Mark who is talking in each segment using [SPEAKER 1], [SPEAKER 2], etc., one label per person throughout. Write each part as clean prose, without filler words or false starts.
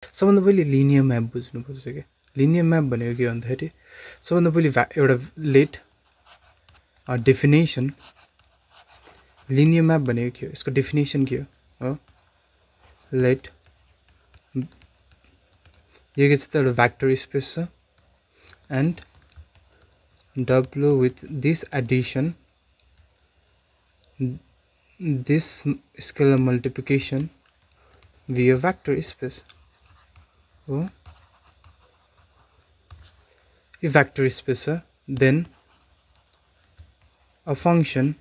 [SPEAKER 1] सबभन्दा पहिले linear map बुझ्नुपर्छ के लिनियर म्याप भनेको के भन्दाखेरि सबभन्दा पहिले एउटा लेट डेफिनेसन लिनियर म्याप भनेको के हो यसको डेफिनेसन के हो लेट यो के छ त एउटा भ्याक्टर स्पेस छ and W with this addition this scalar multiplication via vector space oh a vector space then a function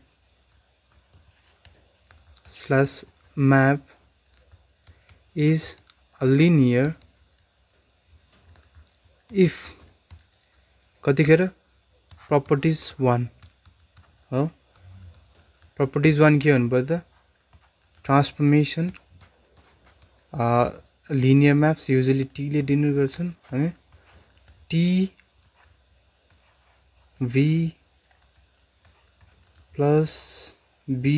[SPEAKER 1] slash map is a linear if कतिखेर properties 1 हो properties 1 के भन्नुपर्दा transformation linear Maps usually T ले denote गर्छन् हैन T v plus b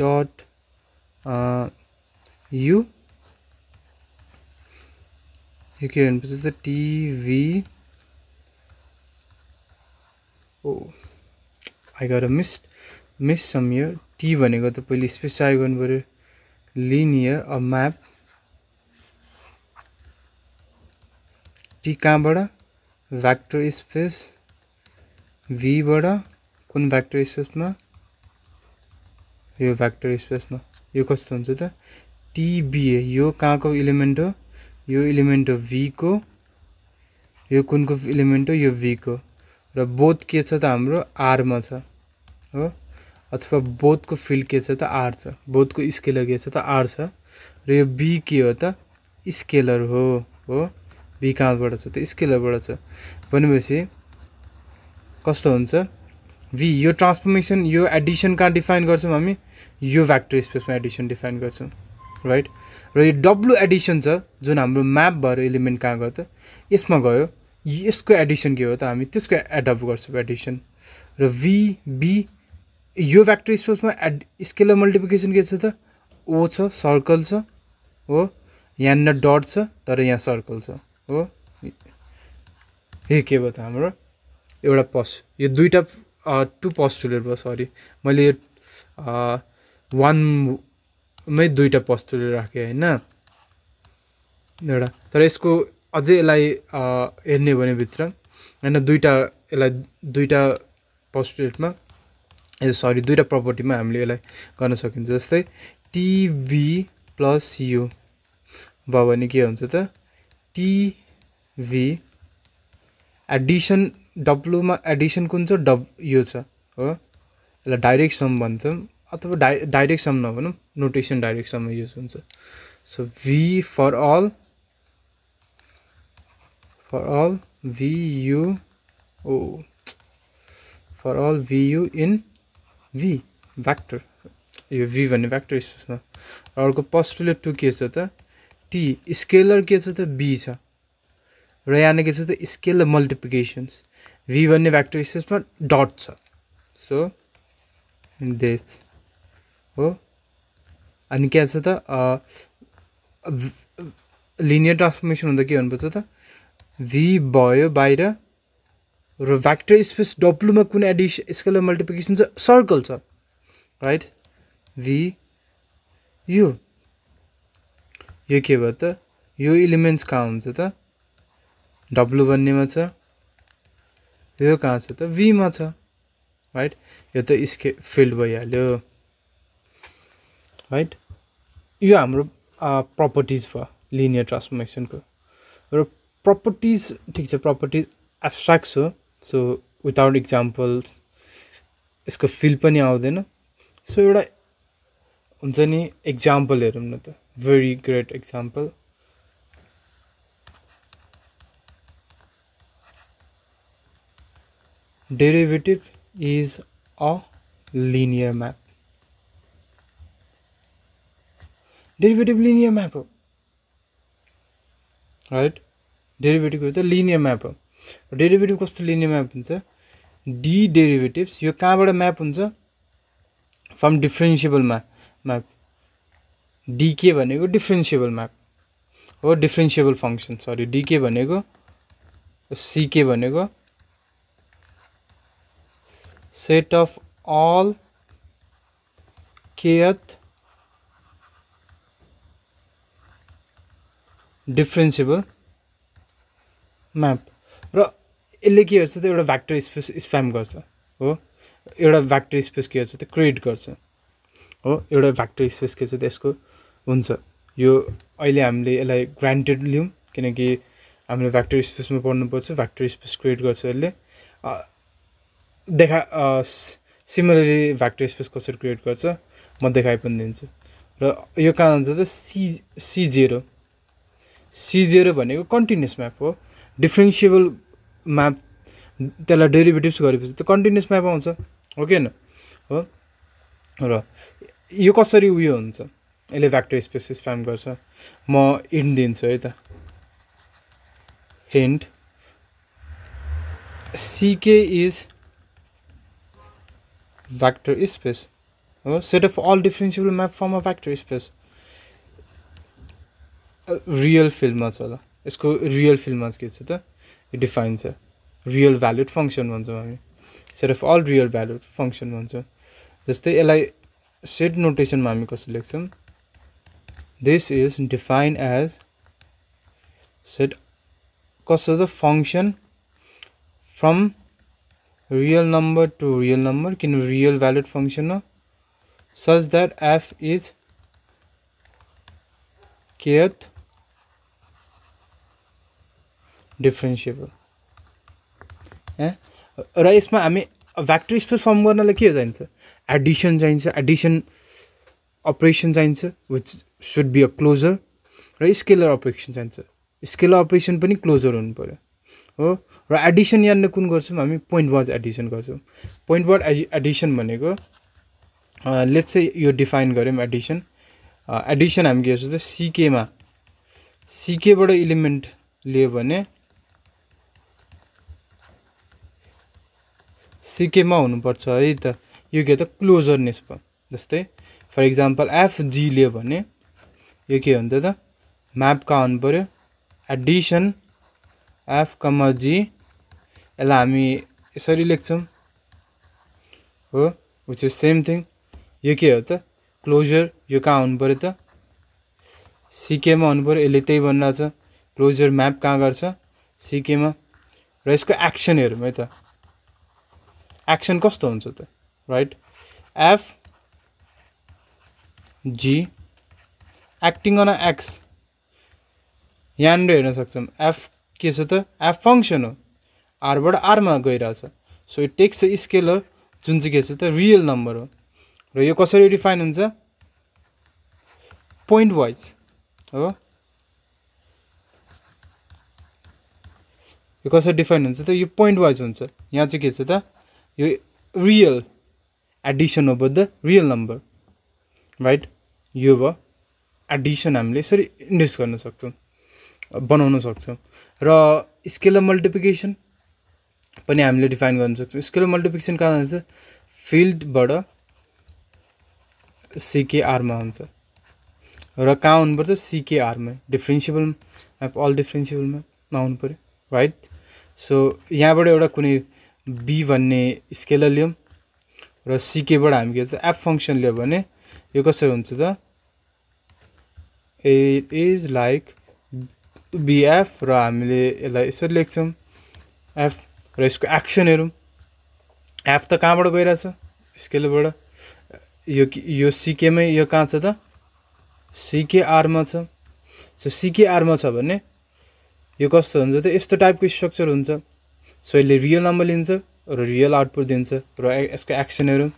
[SPEAKER 1] dot u यो के भन्नुपर्छ त T v oh I got a miss some here t भनेको त पहिले स्पेसिफाई गर्नु पर्यो लिनियर अ म्याप t कहाँबाट भ्याक्टर स्पेस v बाट कुन भ्याक्टर स्पेसमा यो भ्याक्टर स्पेसमा यो कस्तो हुन्छ त tba यो कहाँको एलिमेन्ट हो यो एलिमेन्ट हो v को यो कुनको एलिमेन्ट हो यो v को र बोथ के छ त हाम्रो r मा छ हो अथवा बोथ को फिल्ड के छ त r छ बोथ को स्केलर के छ त r छ र यो b के हो त स्केलर हो b कहाँबाट छ त स्केलरबाट छ भनेपछि कस्तो हुन्छ v यो ट्रान्सफर्मेसन यो एडिसन कहाँ डिफाइन गर्छौं हामी यो भ्याक्टर स्पेसमा एडिसन डिफाइन गर्छौं राइट र यो w एडिसन छ जुन हाम्रो म्याप भएर एलिमेन्ट कहाँ गयो त यसमा गयो यसको एडिसन के हो त हामी त्यसको एडप्ट गर्छौं एडिसन र v b यो भ्याक्टर स्पेसमा स्केलर मल्टिप्लिकेसन के छ त o छ सर्कल छ हो यहाँ न डट छ तर यहाँ सर्कल छ हो यो के भयो त हाम्रो एउटा यो दुईटा टु पोस्टुलेट भयो सरी मैले वन मै दुईटा पोस्टुलेट राखे हैन एउटा तर यसको अझै यसलाई हेर्ने भने भित्र हैन दुईटा पोस्टुलेटमा सरी दुईटा प्रपर्टीमा हामीले यसलाई गर्न सकिन्छ जस्तै tv प्लस u भयो भने के हुन्छ त tv एडिसन w मा एडिसन कुन छ यो छ हो यसलाई डाइरेक्ट सम भन्छौं अथवा डाइरेक्ट सम नभनौं नोटेसन डाइरेक्ट सम युज हुन्छ so v for all vu for all vu in v vector यो v भन्ने भ्याक्टर स्पेसमा अर्को पोस्टुलेट 2 के छ त t स्केलर के छ त b छ र यहाँ के छ त स्केलर मल्टिप्लिकेशन्स v भन्ने भ्याक्टर स्पेसमा डट छ सो दिस हो अनि के छ त लिनियर ट्रान्सफर्मेसन हुँदा के भन्नुपर्छ त v भयो बाहिर र भ्याक्टर स्पेस w मा कुन एडिसन स्केलर मल्टिप्लिकेसन छ सर्कल छ राइट v यो के भयो त यो एलिमेन्ट्स कहाँ हुन्छ त w भन्नेमा छ यो कहाँ छ त v मा छ राइट यो त फिल्ड भइहाल्यो राइट यो हाम्रो प्रपर्टीज भयो लिनियर ट्रान्सफर्मेसनको र प्रपर्टीज ठीक छ प्रपर्टीज एब्स्ट्र्याक्ट हो सो विदाउट एक्जाम्पल्स यसको फिल पनि आउँदैन सो एउटा हुन्छ नि एक्जाम्पल हेरौँ न त very great example derivative is a linear map derivative linear map हो राइट डेरिभेटिभ हो त लिनियर म्याप हो डेरिभेटिभ कस्तो लिनियर म्याप हुन्छ डी डेरिभेटिभ्स यो कहाँबाट म्याप हुन्छ फ्रम डिफरेन्शिएबल म्याप डी के भनेको डिफरेन्शिएबल म्याप हो डिफरेन्शिएबल फंक्सन सरी डीके भनेको सीके भनेको set of all kth differentiable map र यसले के गर्छ त एउटा भ्याक्टर स्पेस स्प्याम गर्छ हो एउटा भ्याक्टर स्पेस के गर्छ त क्रिएट गर्छ हो एउटा भ्याक्टर स्पेस के छ त्यसको हुन्छ यो अहिले हामीले यसलाई ग्रान्टेड लियौं किनकि हामीले भ्याक्टर स्पेसमा पढ्नु पर्छ भ्याक्टर स्पेस क्रिएट गर्छ यसले सिमिलरली भ्याक्टर स्पेस कसरी क्रिएट गर्छ म देखाइ पनि दिन्छु र यो कहाँ हुन्छ त C0 C0 भनेको कन्टिन्युअस म्याप हो डिफरेन्शिएबल म्याप त्यसलाई डेरिभेटिभ्स गरेपछि त कन्टिन्युअस म्याप आउँछ हो कि हैन हो र यो कसरी उयो हुन्छ यसले भ्याक्टर स्पेस स्प्याम गर्छ म हिन्ट दिन्छु है त hint CK is vector space set of all differentiable map from a vector space real फिल्डमा छ ल यसको रियल फिल्डमा के छ त यो डिफाइन छ रियल भ्यालुड फंक्सन भन्छौं हामी set of all real valued function भन्छौं जस्तै यसलाई सेट नोटेसनमा हामी कसरी लेख्छौं this is defined as set कसो the function from real number to real number किन real valued function हो such that f is kth differentiable र यसमा हामी भ्याक्टर स्पेस फर्म गर्नलाई के चाहिन्छ एडिसन चाहिन्छ एडिसन अपरेसन चाहिन्छ which should be a closure र स्केलर अपरेसन चाहिन्छ स्केलर अपरेसन पनि क्लोजर हुनु पर्यो हो र एडिसन यहाँ कुन गर्छौं हामी पोइन्ट वाइज एडिसन गर्छौं पोइन्ट वाइज एडिसन भनेको लेट्स से यो डिफाइन गर्यौं एडिसन एडिसन हामी के गर्छौं सीके मा सीके बाट एलिमेन्ट लियो भने सीके मा हुनु पर्छ है त यो के त क्लोजरनेस भयो जस्तै फर एक्जाम्पल एफजी लियो भने यो के हुन्छ त म्याप का हुनु पर्यो एडिसन f, g यसलाई हामी यसरी लेख्छौं हो which is same thing यो के हो त क्लोजर यो कहाँ हुनु पर्यो त ck मा हुनु पर्यो यसले त्यही भन्न छ क्लोजर म्याप कहाँ गर्छ ck मा र यसको एक्सन हेरौँ है त एक्सन कस्तो हुन्छ त right f g acting on x यहाँ हेर्न सक्छौं f के छ त f फंक्सन हो r बाट r मा गइराछ so it takes a scalar जुन चाहिँ के छ त रियल नम्बर हो र यो कसरी डिफाइन हुन्छ पोइन्ट वाइज हो यो कसरी डिफाइन हुन्छ त यो पोइन्ट वाइज हुन्छ यहाँ चाहिँ के छ त यो real Edison of the real number right यो भयो एडिसन हामीले यसरी इन्ड्युस गर्न सक्छौं बनाउन सक्छौं र स्केलर मल्टिप्लिकेसन पनि हामीले डिफाइन गर्न सक्छौं स्केलर मल्टिप्लिकेसन कहाँ जान्छ फिल्ड बाट CKR मा हुन्छ र कहाँ हुनु पर्छ CKR मा डिफरेन्शिएबल म्याप अल डिफरेन्शिएबल म्याप मा हुनु पर्यो राइट सो यहाँबाट एउटा कुनै b भन्ने स्केलर लियौं र CK बाट हामी के छ f फंक्सन लियो भने यो कसरी हुन्छ त इट इज लाइक bf र हामीले यसलाई यसरी लेख्छौं f र यसको एक्सन हेरौं f त कहाँबाट गइराछ स्केलरबाट यो CK मै यो कहाँ छ त CKR मा छ सो CKR मा छ भने यो कस्तो हुन्छ त यस्तो टाइपको स्ट्रक्चर हुन्छ सो यसले रियल नम्बर लिन्छ र रियल आउटपुट दिन्छ र यसको एक्सन हेरौं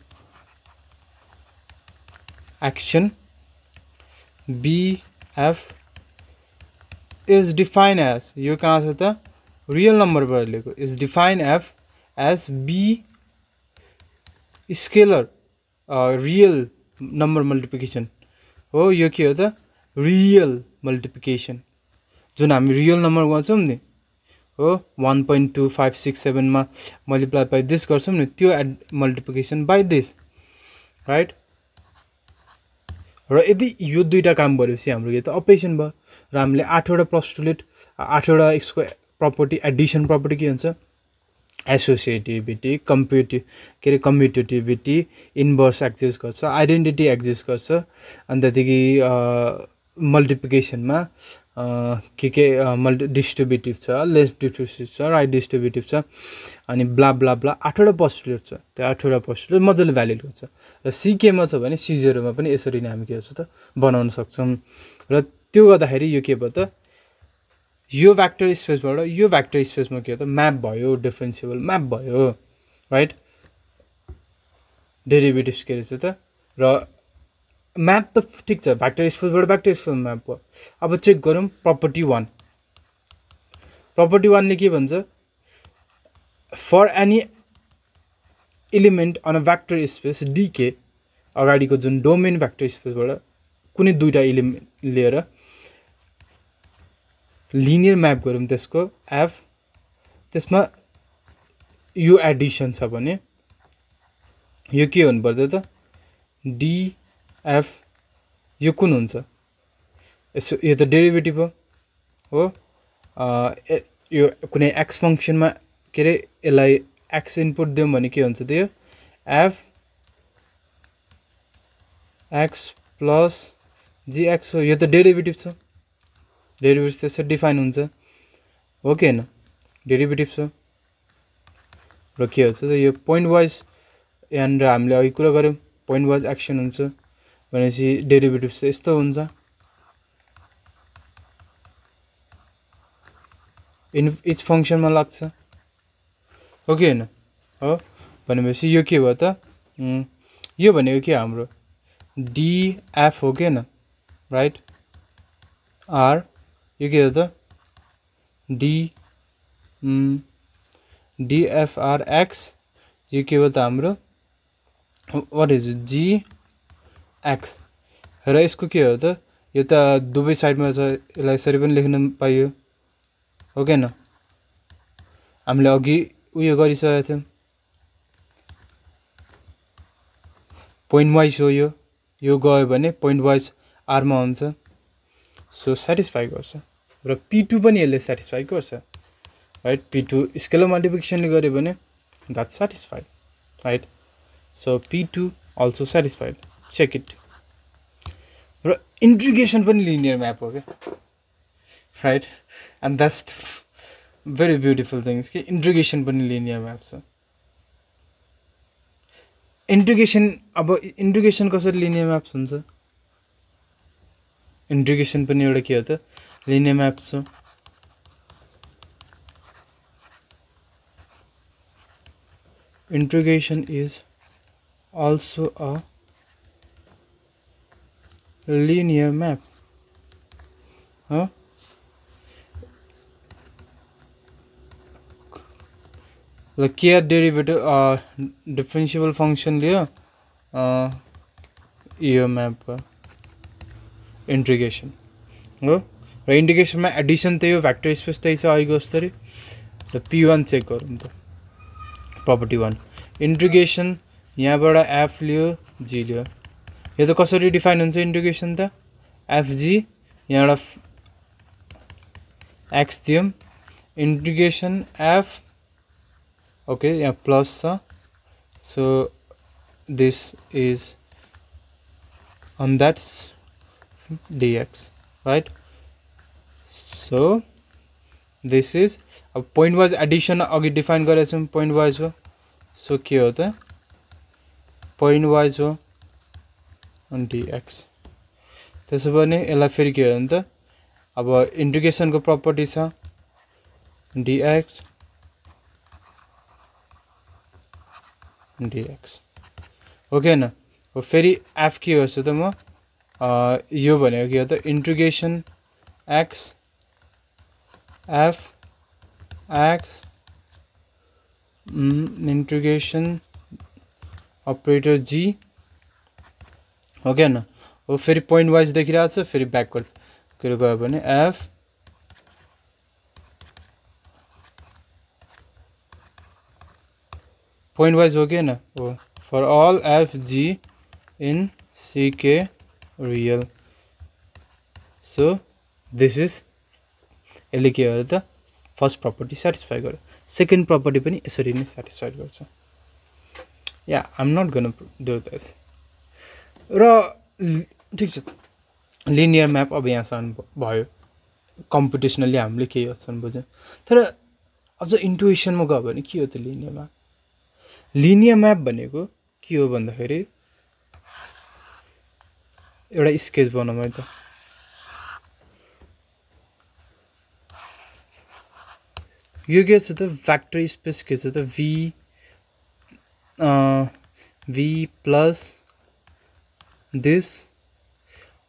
[SPEAKER 1] action bf is defined as यो कहाँ छ त रियल नम्बर बाट लेको is defined as b scalar real number multiplication हो यो के हो त रियल मल्टिप्लिकेसन जुन हामी रियल नम्बर गर्छौं नि हो 1.2567 मा मल्टिप्लाई बाइ दिस गर्छौं नि त्यो मल्टिप्लिकेसन बाइ दिस राइट र यदि यो दुईटा काम गरेपछि हाम्रो के त अपरेसन भयो र हामीले 8 वटा पोस्टुलेट 8 वटा यसको प्रपर्टी एडिसन प्रपर्टी के हुन्छ एसोसिएटिभिटी कम्प्युटेटिभिटी इन्भर्स एक्जिस्ट गर्छ आइडेन्टिटी एक्जिस्ट गर्छ अनि त्यतिकै मल्टिप्लिकेसनमा के डिस्ट्रिब्युटिभ छ लेस डिस्ट्रिब्युटिभ छ राइट डिस्ट्रिब्युटिभ छ अनि ब्ला ब्ला ब्ला 8 वटा पोस्टुलेट छ त्यो 8 वटा पोस्टुलेट मजाले भ्यालिड गर्छ र सीकेमा छ भने C0 मा पनि यसरी नै हामी के गर्छ त बनाउन सक्छौँ र त्यो गर्दाखेरि यो के भयो त यो भ्याक्टर स्पेसबाट यो भ्याक्टर स्पेसमा के हो त म्याप भयो डिफरेन्सिएबल म्याप भयो राइट डेरिभेटिभ्स के रहेछ त र म्याप त ठिक छ भ्याक्टर स्पेसबाट भ्याक्टर स्पेस म्याप भयो अब चेक गरौँ प्रपर्टी 1 प्रपर्टी 1 ले के भन्छ for any element on a vector space डीके अगाडिको जुन डोमेन भ्याक्टर स्पेसबाट कुनै दुईटा एलिमेन्ट लिएर लिनियर म्याप गरौँ त्यसको एफ त्यसमा यो एडिसन छ भने यो के हुनु पर्छ त डीएफ यो कुन हुन्छ यसो यो त डेरिभेटिभ हो यो कुनै एक्स फङ्सनमा के रे यसलाई एक्स इनपुट दियौँ भने के हुन्छ त यो एफ एक्स प्लस जीएक्स हो यो त डेरिभेटिभ छ डेरिभेटिभ त्यसरी डिफाइन हुन्छ हो कि हैन डेरिभेटिभ छ र के हुन्छ त यो पोइन्ट वाइज यहाँनिर हामीले अघि कुरा गर्यौँ पोइन्ट वाइज एक्सन हुन्छ भनेपछि डेरिभेटिभ चाहिँ यस्तो हुन्छ इन इच फङ्सनमा लाग्छ हो कि हैन हो भनेपछि यो के भयो त यो भनेको के हाम्रो डीएफ हो कि हैन राइट आर यो के हो त डीएफआर एक्स यो के हो त हाम्रो वाट इज जी एक्स र यसको के हो त यो त दुवै साइडमा छ यसलाई यसरी पनि लेख्न पाइयो हो कि हैन हामीले अघि उयो गरिसकेका थियौँ पोइन्ट वाइज हो यो गयो भने पोइन्ट वाइज आरमा हुन्छ सो सेटिस्फाई गर्छ र P2 पनि यसले सेटिस्फाई गर्छ राइट P2 स्केलर मल्टिप्लिकेसनले गर्यो भने that's satisfied right so P2 also satisfied check it र इंटीग्रेशन पनि लिनियर म्याप हो क्या right and that's very beautiful things कि इंटीग्रेशन पनि लिनियर म्याप छ इंटीग्रेशन कसरी लिनियर म्याप्स हुन्छ इंटीग्रेशन पनि एउटा के हो त लिनियर म्याप छ integration is also a linear map like here derivative differentiable function लियो यो म्याप इंटीग्रेशन हो र इंटीग्रेशन में एडिशन त्यही हो भ्याक्टर स्पेस त्यही छ अहिलेको जस्तै र P1 चेक गरौँ त प्रपर्टी 1 इंटीग्रेशन यहाँबाट एफ लियो जी लियो यो त कसरी डिफाइन हुन्छ इंटीग्रेशन त एफ जी यहाँबाट एक्स दियौँ इंटीग्रेशन एफ ओके यहाँ प्लस छ so this is on that's dx right so this is अब point wise addition अघि डिफाइन गरेको छौं point wise हो सो के हो त point wise हो on dx त्यसो भने यसलाई फेरि के हो नि त अब इंटीग्रेशन को प्रपर्टी छ dx ओके न हो फेरि f के हो त म यो भनेको के हो त integration x f x integration operator g okay न हो फेरि पॉइंट वाइज देखिरहेको छ फेरि ब्याकवर्ड के गयो भने f पॉइंट वाइज हो गया ना वो for all F G in C K real so this is यसले के गर्यो त फर्स्ट प्रपर्टी सेटिस्फाई गर्यो सेकेन्ड प्रपर्टी पनि यसरी नै सेटिस्फाई गर्छ या I am not gonna do this र ठिक छ लिनियर म्याप अब यहाँसम्म भयो कम्पिटिसनली हामीले केही हदसम्म बुझ्यौँ तर अझ इन्टुइसनमा गयो भने के हो त लिनियर म्याप भनेको के हो भन्दाखेरि एउटा स्केच बनाउँ है त यो के छ त भ्याक्टर स्पेस के छ त v प्लस दिस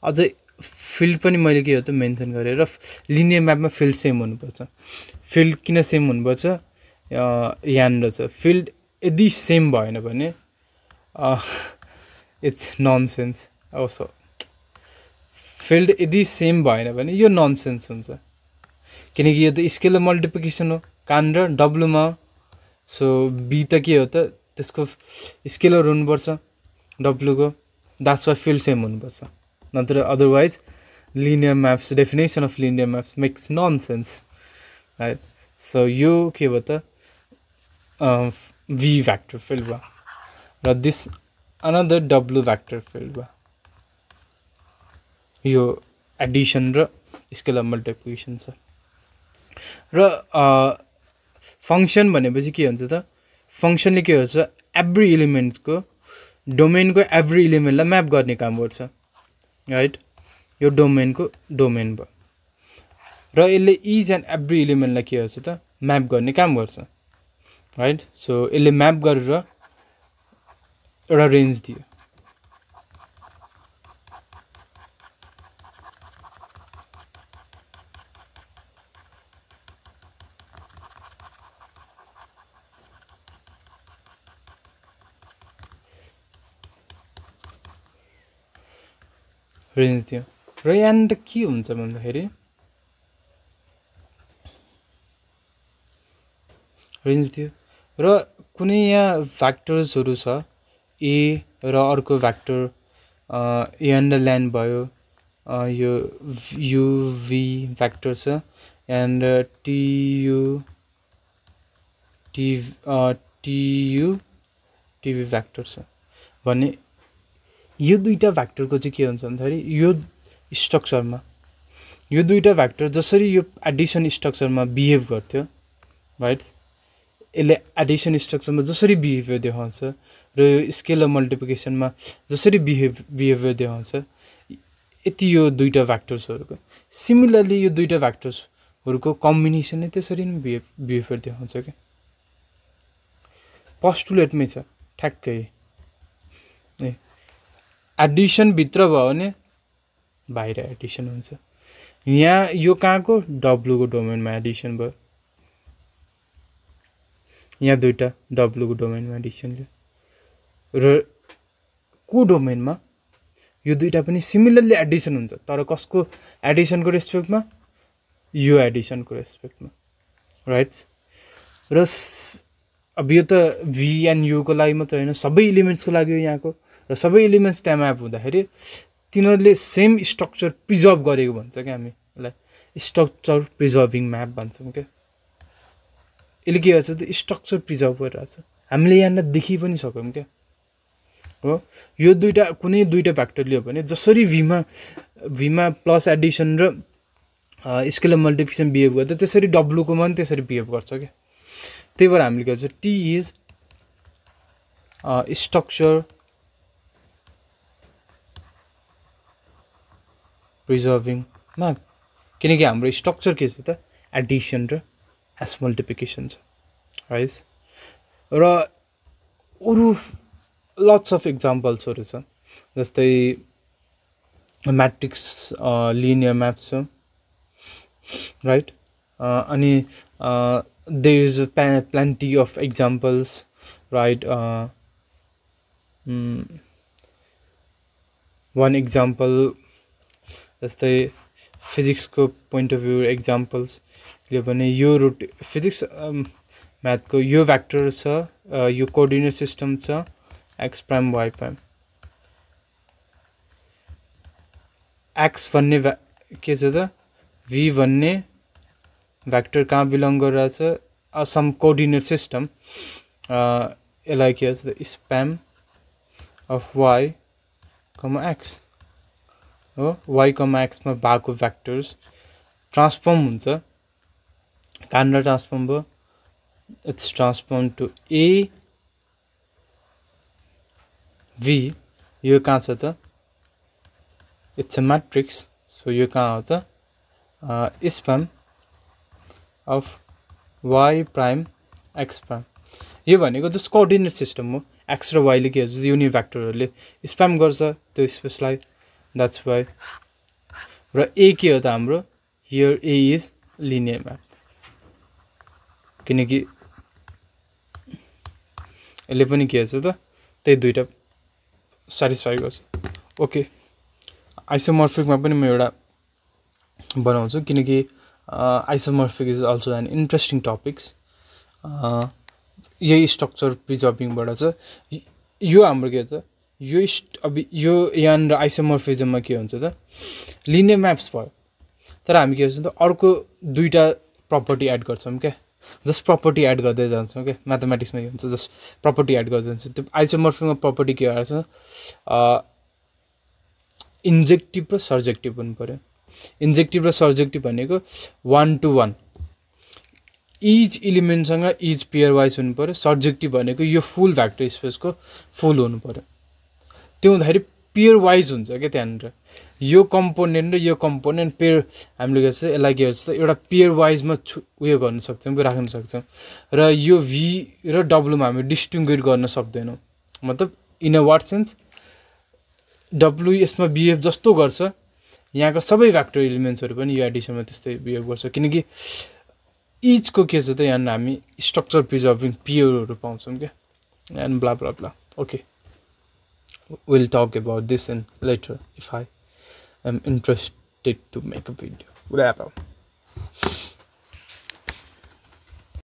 [SPEAKER 1] अझै फिल्ड पनि मैले के हो त मेन्सन गरेँ र लिनियर म्यापमा फिल्ड सेम हुनुपर्छ फिल्ड किन सेम हुनुपर्छ यहाँनिर छ फिल्ड यदि सेम भएन भने इट्स ननसेन्स सो फिल्ड यदि सेम भएन भने यो ननसेन्स हुन्छ किनकि यो त स्केलर मल्टिप्लिकेसन हो कहाँनिर डब्लुमा सो बी त के हो त त्यसको स्केलर हुनुपर्छ डब्लुको द्याट्स वाइ फिल्ड सेम हुनुपर्छ नत्र otherwise linear Maps definition of linear Maps makes nonsense right so यो के भयो त v vector field भयो र this another w vector field भयो यो एडिसन र स्केलर मल्टिप्लिकेसन छ र फंक्सन भनेपछि के हुन्छ त फंक्सनले के गर्छ एभ्री एलिमेन्टको डोमेनको एभ्री एलिमेन्टलाई म्याप गर्ने काम गर्छ राइट यो डोमेनको डोमेन भयो र यसले इच एन्ड एभ्री एलिमेन्टलाई के गर्छ त म्याप गर्ने काम गर्छ राइट सो यसले म्याप गरेर एउटा रेन्ज दियो रेन्ज दियो र यहाँनिर के हुन्छ भन्दाखेरि रेन्ज दियो र कुनै यहाँ भ्याक्टर्सहरू छ ए र अर्को भ्याक्टर यहाँनिर ल्यान्ड भयो यो युभी भ्याक्टर छ यहाँनिर टिभी भ्याक्टर छ भने यो दुईटा भ्याक्टरको चाहिँ के हुन्छ भन्दाखेरि यो स्ट्रक्चरमा यो दुईटा भ्याक्टर जसरी यो एडिसन स्ट्रक्चरमा बिहेभ गर्थ्यो राइट यसले एडिसन स्ट्रक्चरमा जसरी बिहेभियर देखाउँछ र यो स्केलर मल्टिप्लिकेसनमा जसरी बिहेभियर देखाउँछ यति यो दुईटा भ्याक्टर्सहरूको सिमिलरली यो दुईटा भ्याक्टर्सहरूको कम्बिनेसनले त्यसरी नै बिहेभियर देखाउँछ क्या पोस्टुलेटमै छ ठ्याक्कै एडिसन भित्र भयो भने बाहिर एडिसन हुन्छ यहाँ यो कहाँको डब्लुको डोमेनमा एडिसन भयो यहाँ दुईटा डब्लुको डोमेनमा एडिसन लियो र को डोमेनमा यो दुईटा पनि सिमिलरली एडिसन हुन्छ तर कसको एडिसनको रेस्पेक्टमा यो एडिसनको रेस्पेक्टमा राइट र अब यो त भी एन्ड युको लागि मात्र होइन सबै एलिमेन्ट्सको लागि हो यहाँको र सबै एलिमेन्ट्स त्यहाँ म्याप हुँदाखेरि तिनीहरूले सेम स्ट्रक्चर प्रिजर्भ गरेको भन्छ क्या हामी यसलाई स्ट्रक्चर प्रिजर्भिङ म्याप भन्छौँ क्या यसले के गर्छ त स्ट्रक्चर प्रिजर्भ गरिरहेको छ हामीले यहाँनिर देखि पनि सक्यौँ क्या हो यो दुईटा कुनै दुईटा भ्याक्टर लियो भने जसरी भीमा प्लस एडिसन र स्केलर मल्टिप्लिकेसन बिहेभ गर्दा त्यसरी डब्लुकोमा पनि त्यसरी बिहेभ गर्छ क्या त्यही भएर हामीले गर्छ T is structure preserving map किनकि हाम्रो स्ट्रक्चर के छ त एडिसन र एस मल्टिप्लिकेसन छ है र अरू लट्स अफ इक्जाम्पल्सहरू छ जस्तै म्याट्रिक्स लिनियर म्याप्स छ राइट अनि there is plenty of examples right one example जस्तै फिजिक्सको पोइन्ट अफ भ्यू इक्जाम्पल्स लियो भने यो फिजिक्स म्याथको यो भ्याक्टर छ यो कोअर्डिनेट सिस्टम छ x prime y prime x भन्ने के छ त v भन्ने भ्याक्टर कहाँ बिलोङ गरिरहेछ सम कोअर्डिनेट सिस्टम यसलाई के भन्छ the spam of y, x हो y, x मा भएको भ्याक्टर्स ट्रान्सफर्म हुन्छ कहाँनिर ट्रान्सफर्म भयो it's transform to a v यो कहाँ छ त इट्स अ म्याट्रिक्स सो यो कहाँ हो त spam of y prime x prime यो भनेको जस्ट कोअर्डिनेट सिस्टम हो x र y ले के हुन्छ युनिट भ्याक्टरहरूले स्प्याम गर्छ त्यो स्पेसलाई द्याट्स वाइ र a के हो त हाम्रो here a is linear map किनकि यसले पनि के हुन्छ त त्यही दुईटा सेटिस्फाई गर्छ ओके आइसोमर्फिकमा पनि म एउटा बनाउँछु किनकि isomorphic is also an interesting topics यही स्ट्रक्चर प्रिजर्भिङबाट छ यो हाम्रो के त यो अब यो यहाँनिर आइसोमर्फिजममा के हुन्छ त लिनियर म्याप्स भयो तर हामी के भन्छ त अर्को दुईटा प्रपर्टी एड गर्छौँ क्या जस्ट प्रपर्टी एड गर्दै जान्छौँ क्या म्याथमेटिक्समा के हुन्छ जस्ट प्रपर्टी एड गर्दै जान्छ त्यो आइसोमर्फिकमा प्रपर्टी के आएको छ इन्जेक्टिभ र सर्जेक्टिभ हुनु पऱ्यो इन्जेक्टिभ र सर्जेक्टिभ भनेको 1 to 1 इच इलिमेन्टसँग इच पेयर वाइज हुनु पऱ्यो सर्जेक्टिभ भनेको यो फुल भ्याक्टर स्पेसको फुल हुनु पऱ्यो त्यो हुँदाखेरि पेयर वाइज हुन्छ क्या त्यहाँनिर यो कम्पोनेन्ट र यो कम्पोनेन्ट पेयर हामीले के भन्छ यसलाई के भन्छ एउटा पेयर वाइजमा उयो गर्न सक्छौँ राख्न सक्छौँ र यो भी र डब्लुमा हामी डिस्टिङ्ग्विट गर्न सक्दैनौँ मतलब in a what sense W यसमा बिहेभ जस्तो गर्छ यहाँका सबै भ्याक्टर एलिमेन्ट्सहरू पनि यो एडिसनमा त्यस्तै बिहेभ गर्छ किनकि इचको के छ त यहाँ हामी स्ट्रक्चर प्रिजर्भिङ पेयरहरू पाउँछौँ क्या and blah blah blah okay we'll talk about this in later if I am interested to make a video. Wrap up.